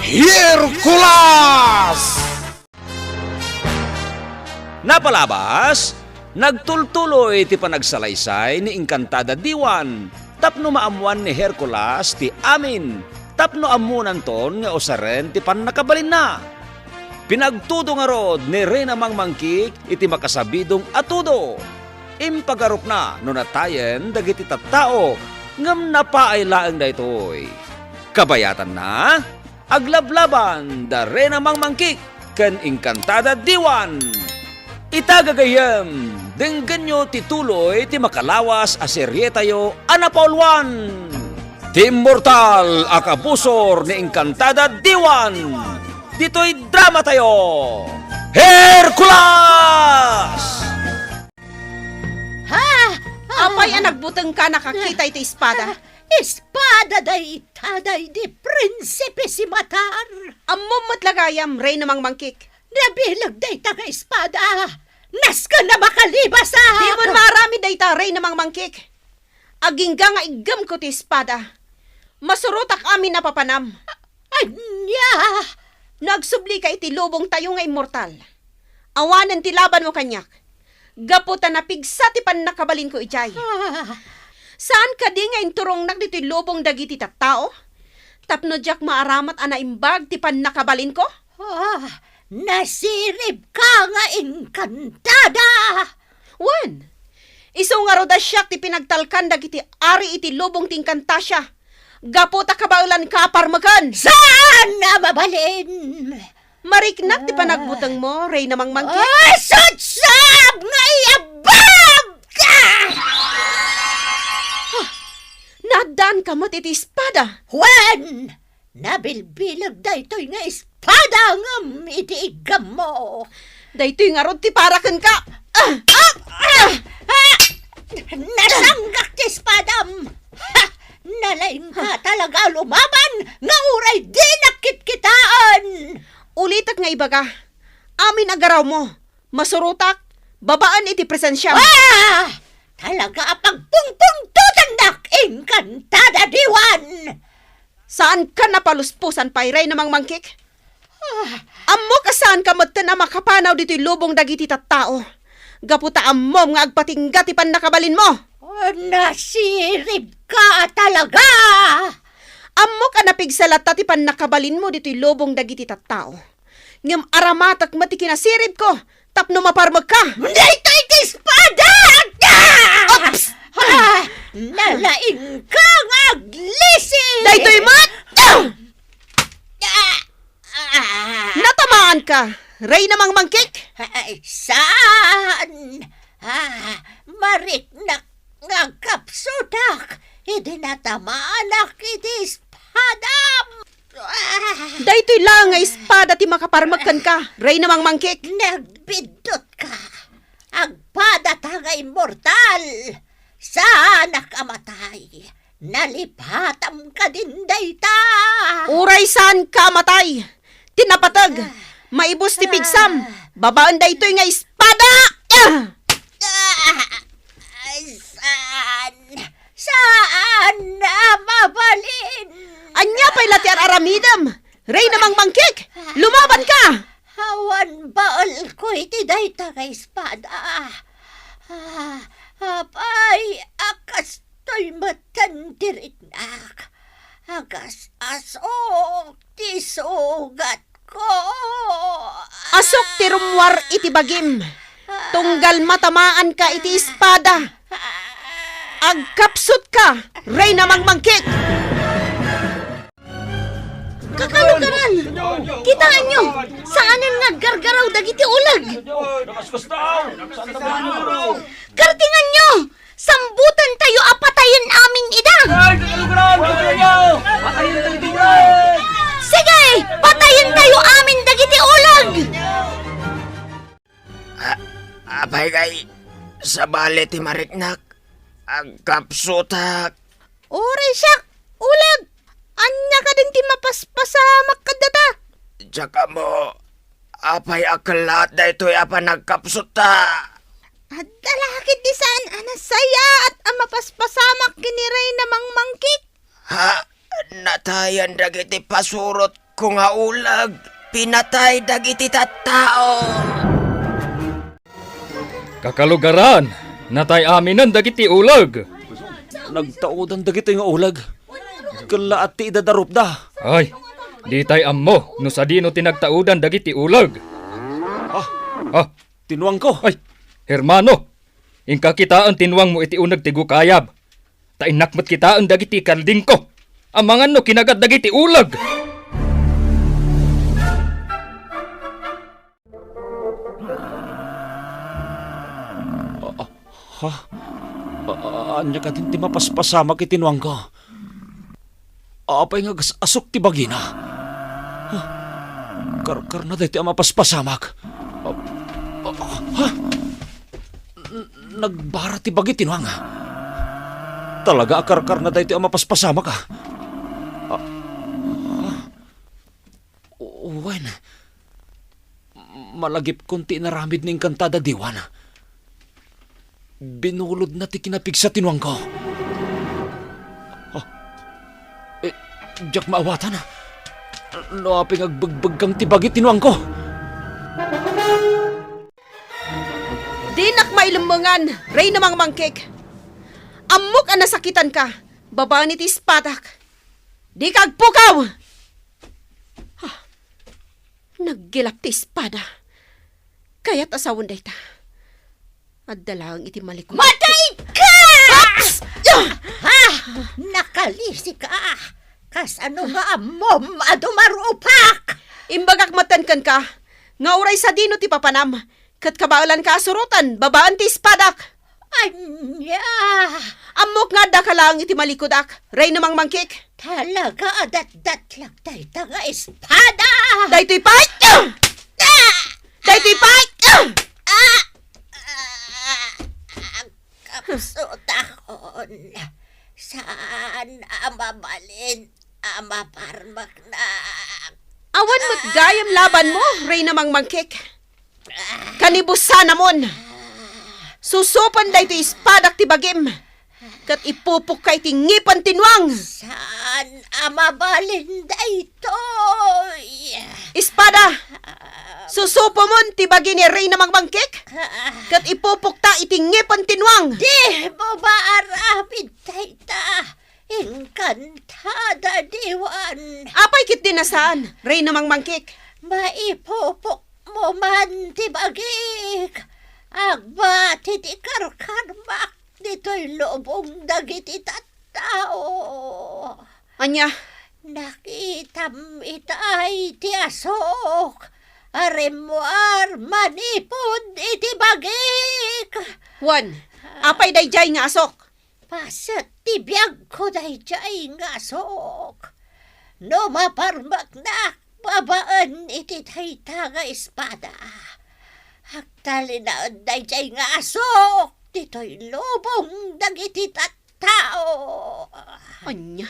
Hercules! Napalabas, nagtultuloy ti panagsalaysay ni Encantada Diwan, tapno maamuan ni Hercules ti amin, tapno amunan ton nga usaren ti pannakabalin na. Pinagtudo nga rod ni Reyna Mangmangkik iti makasabidong atudo. Impagarup na no natayen dagiti tattao ngam napaay laeng daytoy. Kabayatan na, aglablaban da Reyna Mangmangkik ken Encantada Diwan. Itagagayem, denggan nyo tituloy ti makalawas a serye tayo anapaulwan. Ti immortal a kabusor ni Encantada Diwan. Dito'y drama tayo, Hercules! Apay ang nagbutang ka nakakita iti espada. Espada day taday di prinsipe si Matar. Amom matlagayam, Reyna Mangmangkik. Nabilag day taga espada. Nas ka na makalibas Di mo marami dayta, Reyna Mangmangkik. Agingga nga igam ko ti espada. Masurutak amin na papanam. Anya! Nagsubli ka iti lubong tayo nga immortal. Awanan ti laban mo kanyak. Gaputan na pigsa ti pan nakabalin ko ijay. Saan ka di nga inturong nagdito'y lubong dagiti tattao? Tapno jak maaramat ana imbag ti pan nakabalin ko? Nasirib ka nga Encantada! Wan! Iso nga roda siyak ti pinagtalkan dagiti ari iti lubong ti Encantasya. Gaputa kabaulan ka parmakan! Saan na mabalin? Mariknak ti panagbutang mo, Reyna Mangmangkik. Sutsab nga iabab ka! Nadan ka mat iti espada. Juan! Nabilbilag da ito'y nga espada ngam iti igam mo. Daytoy nga rod ti parakan ka. Nasanggak ti espadam! Nalaing ka talaga lumaban nga uray di nakitkitaan! Ulitak nga ibaga. Amin agaraw mo. Masurutak. Babaan iti presensya. Talaga pagpungpungtutan dak Encantada Diwan! Saan ka napaluspusan pa, Reyna Mangmangkik? Ammo ka saan ka magta na makapanaw dito'y lubong dagiti tattao. Gaputa ammom nga agpatingga ti pan nakabalin mo. Nasirib ka talaga! Ammo ka napigsalata ti pan nakabalin mo dito'y lubong dagiti tattao. Ngam aramatak mati kinasirib ko, tapno maparmag ka. Dito iti espada! Ops! Nalaing ka nga aglisi! Daytoy mat! Natamaan ka, Reyna Mangmangkik. Saan? Mariknak nga kapsudak. Hindi natamanak iti espadam. Daytoy lang nga espada ti makaparmagkan ka, Reyna Mangmangkik. Nagbidot ka. Agpada nga immortal. Saan nakamatay? Nalipatam ka din dayta. Uray saan ka matay? Tinapatag. Maibos ti pigsam. Babaan daytoy nga espada. Saan na mabalin? Anya pa'y latian aramidam. Reyna Mangmangkik, lumaban ka. Hawan baal ko iti dayta nga espada. Apay, akas to'y matandiriknak. Agas asok, ti sugat ko. Asok ti rumwar iti bagim. Tunggal matamaan ka iti espada. Agkapsut ka, Reyna Mangmangkik. Kakalugaran! Kitaan nyo! Saanan nga gargaraw dagiti ulag! Kartingan nyo! Sambutan tayo apatayin amin ida! Sige! Patayin tayo amin dagiti ulag! Apay kay, sa bali ti mariknak, agkapsutak. Oray siyak! Ulag! Anya ka din ti mapaspasamak kadata! Tsaka mo, apay akalat da ito'y apa nagkapsuta. At dalakit di saan anasaya at mapaspasamak kini Reyna Mangmangkik! Ha? Natayan dagiti pasurot ko nga ulag, pinatay dagiti tattao. Kakalugaran, natay aminan dagiti ulag. Nagtaudan dagiti nga ulag. Kala at ti idadarup da. Ay, di tay ammo, no sa dino tinagtaudan dagiti ulag. Ah, Tinuang ko. ay, hermano, ingka kitaan tinwang mo iti unag ti gukayab. Tainakmat kitaan dagiti kalding ko. Amangan no kinagat dagiti ulag. Anya ka din ti mapaspasama kiti tinuang ko. Apay nga asok ti bagina. Karkar na dahi ti mapaspasamak. Nagbara ti bagi tinuang. Talaga akarkar na dahi ti mapaspasamak ka. Uwan. Malagip konti naramid ni Encantada Diwan. Binulod na ti kinapig sa tinuang ko. Diyak maawatan. No aping agbagbag kang tibagi tinuang ko. Di nak mailumungan, Rey namang mangkik. Amok ang nasakitan ka, baba ni ti espadak. Di kagpukaw! Naggilap ti espada. Kaya't asawon day ta. At dalang iti malikot. Matay ka! Ha! Nakalisi ka! Kas ano nga amom adumarupak! Imbagak matankan ka, nga uray sa dino ti papanam. Kat kabaalan ka asurutan, babaan ti espadak. Anya! Amok nga da ka lang iti malikodak, Rey namang mangkik. Talaga adat-dat lang tayo nga espada! Daytoy fight! Daytoy fight! Kapsutahon, saan amabalin, amaparmak na. Awan mo't gayam laban mo, Rey namang mangkik. Kanibusan namon. Susupan da ito espadak ti bagim. Kat ipupok kay tingipan tinuang. Saan amabalin da ito? Espada! Susupo mon ti bagi ni Rey namang mangkik. Kat ipupok ta itingipan tinuang. Di mo ba arapid tayta? Encantada Diwan. Apay kit dinasaan, Rey namang mangkik. Maipupok mo man ti bagik. Agba ti karkarmak dito'y lobong dagiti tattao. Anya, Nakitam itay ti asok. Aremuar manipod iti bagik. Juan, apay dayjay nga asok. Pasat ti biyag ko dayjay nga asok. No maparmak na babaan iti tayta nga espada. Agtalinaan dayjay nga asok. Dito'y lubong dagiti tattao. Anya,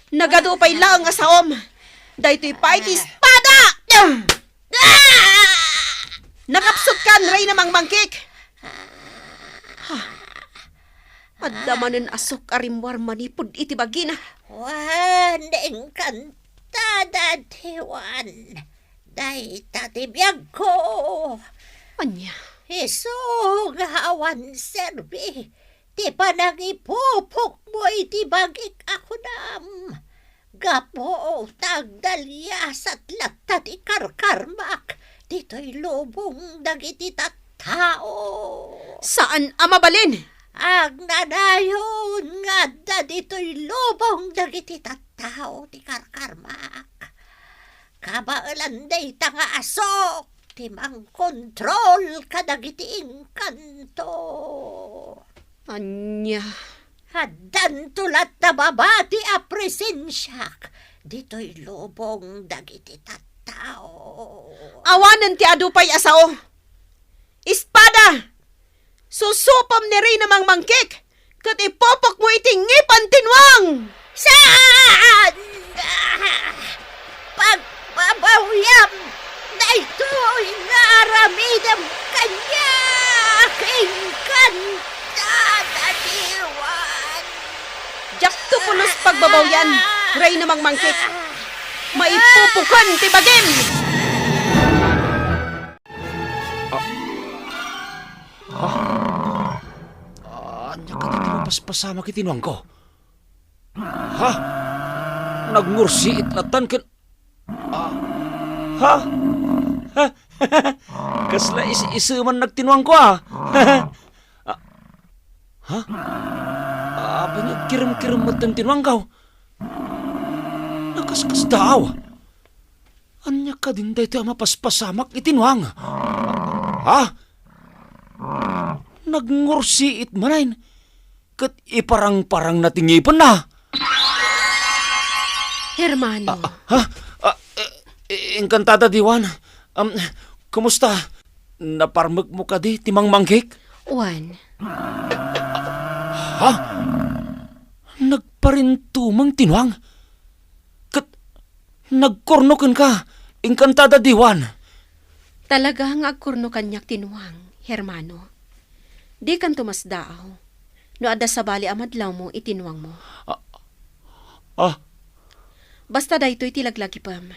nagadupay lang nga saom. Daytoy fight espada! Nakapsot kan, Rey namang mangkik. Adamanen asok arimwar manipod iti bagina. Wan, Encantada Diwan. Day tatibiyag ko. Anya, Iso nga awan serbi. Di pa nangipupok mo iti bagik ako nam. Gapo tagdalyas at latat ikarkarmak. Dito'y lubong dagiti tattao. saan amabalin? Ang nanayon nga da dito'y lubong dagiti tattao ti karkarmak. Kabaalan day tanga asok. Timang kontrol kadagiti inkanto. Anya, Haddan tulat na babati a presensyak. Dito'y lubong dagiti tattao. awanan ti adupay asao. Espada! Susupam ni Rey namang mangkik. Kat ipopok mo itingipan tinwang. Saan? Pagbabawyam na ito'y ngaramidam kanya. Encantada Diwan. Jak tupulos pagbabawyan, Rey namang mangkik. Maipupukan ti bagim! Anya ka dito mapaspasama kitinuang ko. Ha? Nagngursiit na tan ken... Ha? Kasla isuman nagtinuang ko Ha? Apa niya kirim-kirim mo tan tinuang ko? Nakaskas daw. Anya ka din dito mapaspasamak itinuang. Ha? Nagngursiit manayin. Kat iparang-parang natingipon na. Hermano, Engkantada diwan. Kumusta? Naparmag mo ka di, timang manghik? Juan, Ha? Nagparintumang tinuang? Kat nagkornokan ka, engkantada diwan. talagang agkurno kanyak tinuang, hermano. Di kan tumasdaaw. No ada sa bali amadlaw mo, itinuang mo. Basta daytoy tilaglagi pam.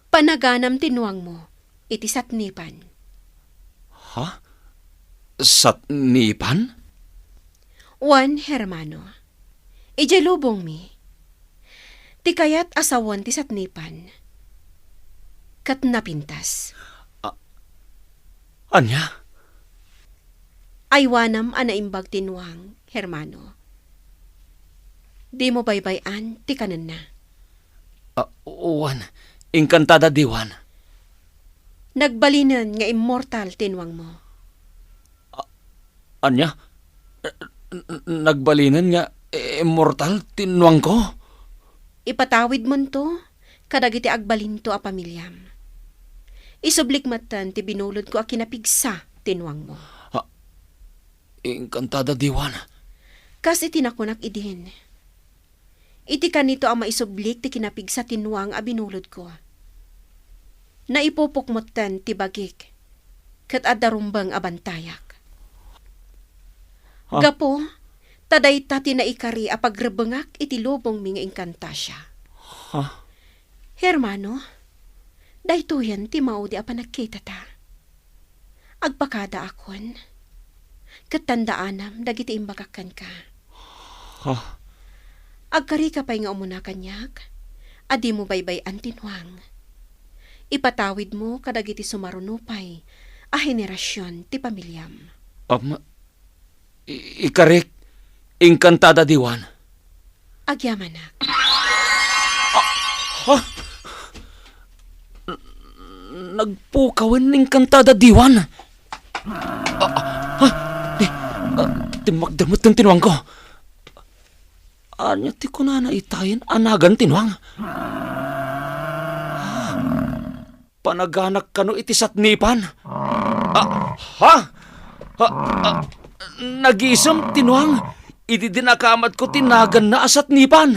Panaganam tinuang mo, iti satnipan. Ha? Satnipan? Juan, hermano. Ijay lubong mi. Ti kayat asawan ti satnipan. Kat napintas. Anya? Aywanam anaimbag tinuang, hermano. Di mo baybayan, ti kanan na. Uwan, engkantada diwan. Nagbalinan nga immortal tinuang mo. Anya? Nagbalinan nga immortal tinuang ko? Ipatawid mo to, kadagiti agbalinto a pamilyam. Isublik matan ti binulod ko a kinapigsa tinuang mo. Engkantada diwan. Kas itinakunak idin. Iti kanito ang maisublik ti kinapigsa tinuang a binulod ko. Naipupok mo tan ti bagik, kat adarumbang abantayak. Ha? Gapo, taday tati na ikari a pagrebengak iti lubong mi nga engkantasya. Ha? Hermano, daytoyan ti maudi a panagkita ta. Agpakada akon, katandaanam dagiti imbagakan ka. Ha? Agkari ka pa'y nga umuna kanyak, adi mo baybay antinwang. Ipatawid mo kadagiti sumarunupay a henerasyon ti pamilyam. Ikarik, engkantada diwan. Agyaman na. Ha? Nagpukawan ng kantada diwan. Timagdamot ng tinuang ko. Anya ti ko na naitayin anagan tinuang. Panaganak kano iti satnipan. Nagisam tinuang. Iti dinakamat ko tinagan na asatnipan.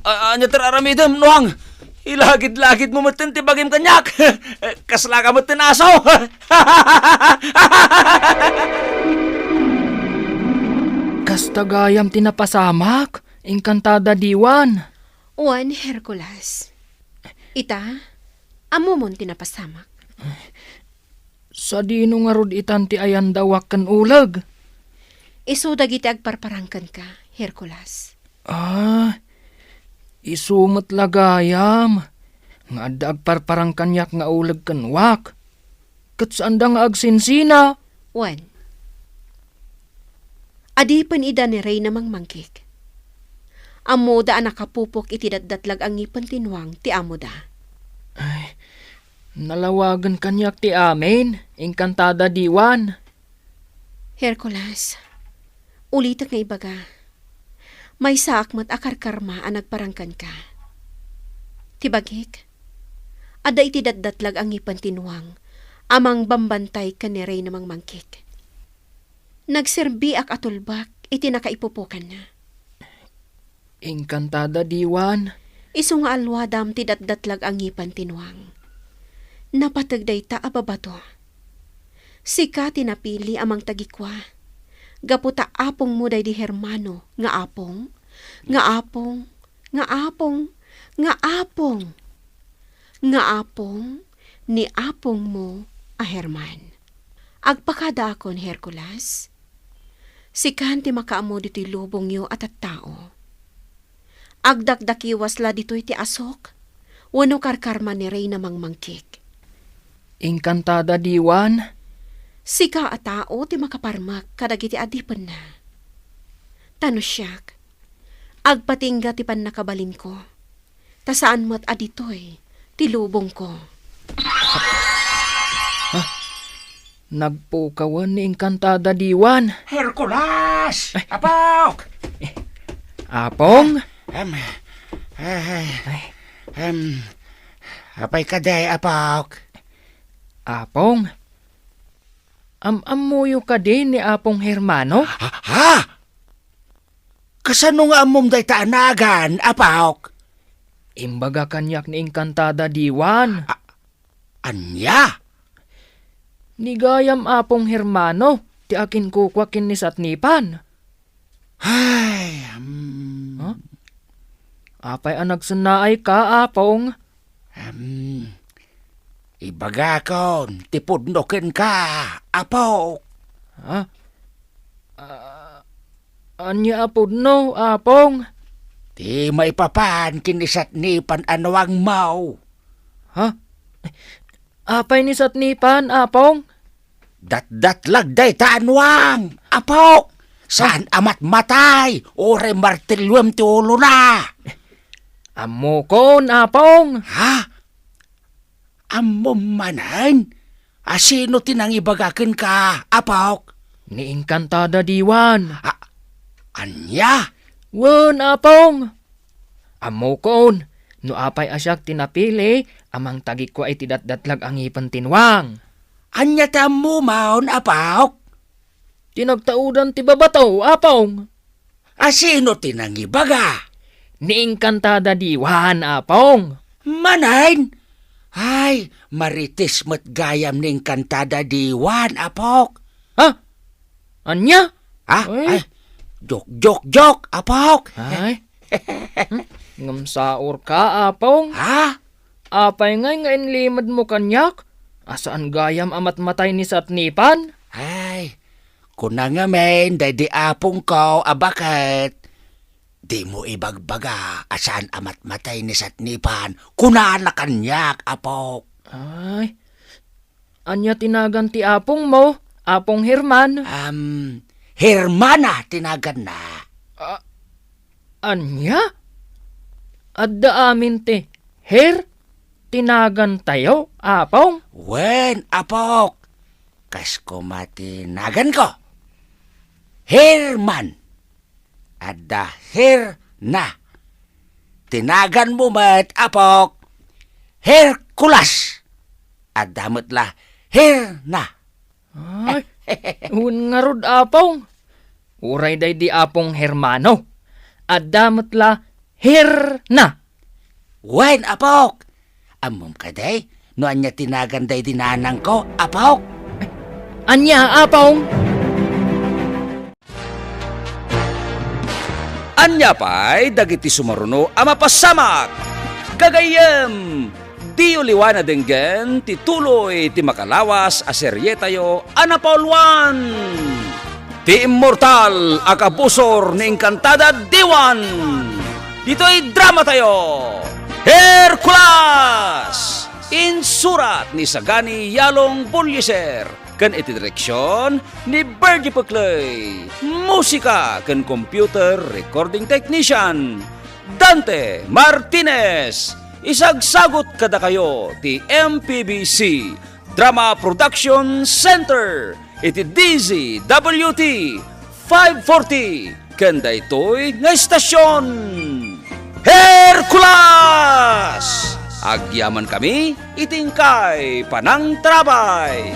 Anya teraramidam nuang. Ilagid-lagid mo matin ti bagim kanyak. Kasla ka matin asaw. Kastagayam tinapasamak, engkantada diwan. Juan Hercules. Ita, amo mon tinapasamak. Sa dino nga rod itan ti ayan dawak kan ulag. Isu dagiti agparparangkan ka, Hercules. Isumot lagayam. Nga adda agparparang kanyak nga ulag kan wak. Kat saan da nga agsinsina? Juan. Adipan ida ni Rey namang mangkik. Amo da nakapupok iti datdatlag ang ngipon tinuang ti amo da. Nalawagan kanyak ti amin, engkantada diwan. Hercules, ulitak nga ibaga. May saakmat akarkarma ang nagparangkan ka. Tibagik, ada iti datdatlag ang ngipon tinuang, amang bambantay ka ni Rey namang mangkik. Nagserbi ak atulbak, iti nakaipupukan na. Engkantada diwan. Isu nga alwadam ti datdatlag ang ngipan tinuang. Napatagday ta ababato. Sika tinapili amang tagikwa. Gaputa apong muday di hermano nga apong, Nga apong, nga apong, nga apong. Nga apong, ni apong mo, a Herman. Agpakada akon, Hercules. Sikan ti makaamo dito'y lubong yo at tao. Agdakdakiwas la dito'y ti asok, wano karkarman ni Reyna mangmangkik. Inkantada diwan. Sika a tao ti makaparmak kadagiti adipan na. Tano siyak, agpatingga ti pan nakabalin ko. Ta saan mo't aditoy, ti lubong ko. Nagpukawan ni Inkantada diwan. Hercules! Apok! Apong? Apay ka day, apok. Apong? Amuyo ka din ni Apong Hermano? Ha? Kasano nga amom day taanagan, apok? Imbaga kanyak ni Inkantada diwan. Anya? Nigayam Apong Hermano, ti akin kukwakin ni Satnipan. Ay, Apay ang nagsunaay ka, Apong. ibaga kon, tipudnokin ka, apok. Ha? Anya apod no, Apong? Di maipapan kinisat ni pananawang mau. Ha? Apay ni Satnipan, Apong? Dat lagday taanwang, apok. Saan amat matay, ore martilyum ti ulo na. Amo kon, Apong. Ha? Amom manan? Asino tinang ibagakin ka, apok? Ni Inkantada diwan. Anya? Wen, Apong. Amo kon, no apay asyak tinapili, amang tagi ko ay tidat-datlag ang ipan tinwang. Anya tamo maon, apok? Tinagtaudan ti babataw, Apong. Asino tinang ibaga? Ni Inkantada diwan, Apong. Manain? Ay, maritis mo't gayam ning kantada diwan, apok. Ha? Anya? Ha? Ay. Ay, jok, apok. Ay. Ngamsaor ka, Apong. Ha? Apay ngay nga inlimad mo kanyak. Asaan gayam amat matay ni Satnipan? Ay, kuna nga men, di apong ko, bakit? Di mo ibagbaga, asaan amat matay ni Satnipan, kuna na kanyak, apok. Ay. Anya tinagan ti Apong mo, Apong Herman. Hermana tinagan na. Anya? Adda amin ti tinagan tayo, Apong? Wen, apok. Kas ko matinagan ko. Herman. Ada Herna. Tinagan mo mat, apok. Hercules. Adamot la Herna. Ay, un nga rod, Apong. Uray day di Apong Hermano. Adamot la Herna. Wen, apok. Amom ka day, no anya tinagan day dinanang ko, apok. Anya, Apong? Anya pa'y dagiti sumaruno ama pasamak. Gagayem, di uliwan na denggen, tituloy ti makalawas a serye tayo, Anapauluan. Ti immortal akabusor ni Inkantada diwan. Dito'y drama tayo. Hercules! Insurat ni Sagani Yalong Bulyeser. Kan iti direksyon ni Bergie Puclay. Musika kan computer recording technician Dante Martinez. Isagsagot kada kayo ti MPBC Drama Production Center. Iti DZWT 540 kanda ito'y nga istasyon. Hercules! Agyaman kami, itingkay panang trabay.